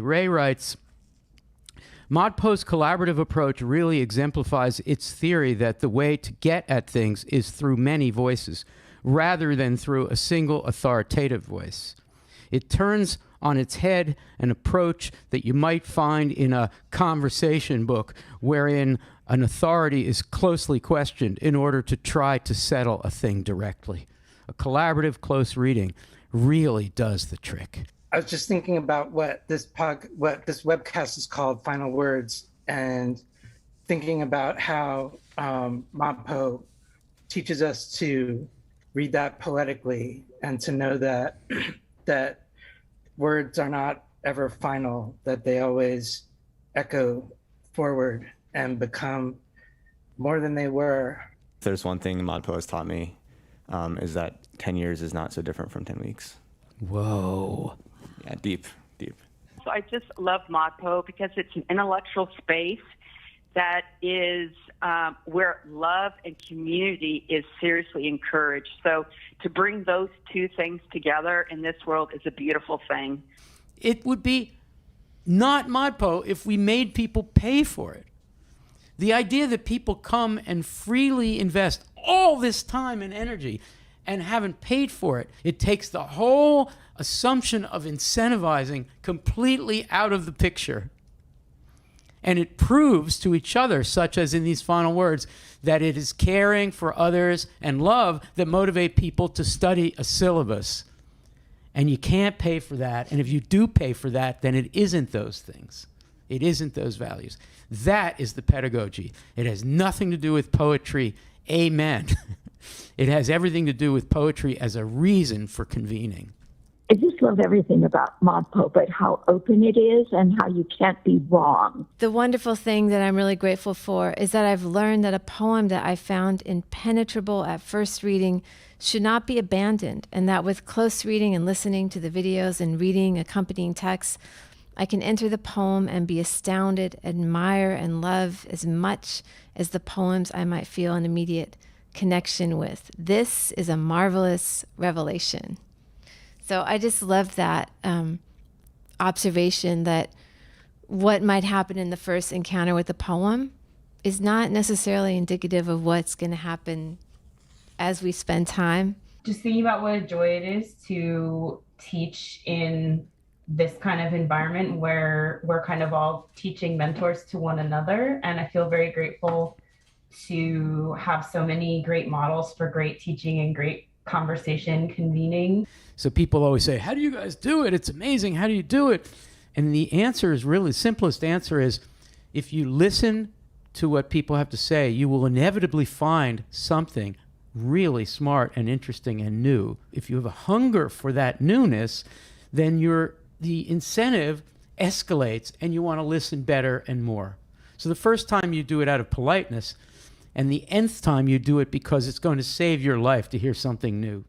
Ray writes, ModPo's collaborative approach really exemplifies its theory that the way to get at things is through many voices, rather than through a single authoritative voice. It turns on its head an approach that you might find in a conversation book wherein an authority is closely questioned in order to try to settle a thing directly. A collaborative close reading really does the trick. I was just thinking about what this webcast is called, Final Words, and thinking about how ModPo teaches us to read that poetically and to know that that words are not ever final, that they always echo forward and become more than they were. If there's one thing ModPo has taught me, is that 10 years is not so different from 10 weeks. Whoa. Yeah, deep. So I just love ModPo because it's an intellectual space that is where love and community is seriously encouraged. So to bring those two things together in this world is a beautiful thing. It would be not ModPo if we made people pay for it. The idea that people come and freely invest all this time and energy and haven't paid for it, it takes the whole assumption of incentivizing completely out of the picture. And it proves to each other, such as in these final words, that it is caring for others and love that motivate people to study a syllabus. And you can't pay for that. And if you do pay for that, then it isn't those things. It isn't those values. That is the pedagogy. It has nothing to do with poetry. Amen. It has everything to do with poetry as a reason for convening. I just love everything about ModPo, but how open it is and how you can't be wrong. The wonderful thing that I'm really grateful for is that I've learned that a poem that I found impenetrable at first reading should not be abandoned, and that with close reading and listening to the videos and reading accompanying texts, I can enter the poem and be astounded, admire, and love as much as the poems I might feel an immediate connection with. This is a marvelous revelation. So I just love that observation that what might happen in the first encounter with the poem is not necessarily indicative of what's going to happen as we spend time. Just thinking about what a joy it is to teach in this kind of environment where we're kind of all teaching mentors to one another. And I feel very grateful to have so many great models for great teaching and great conversation convening. So people always say, how do you guys do it? It's amazing. How do you do it? And the answer is really, the simplest answer is, if you listen to what people have to say, you will inevitably find something really smart and interesting and new. If you have a hunger for that newness, then the incentive escalates and you want to listen better and more. So the first time you do it out of politeness, and the nth time you do it because it's going to save your life to hear something new.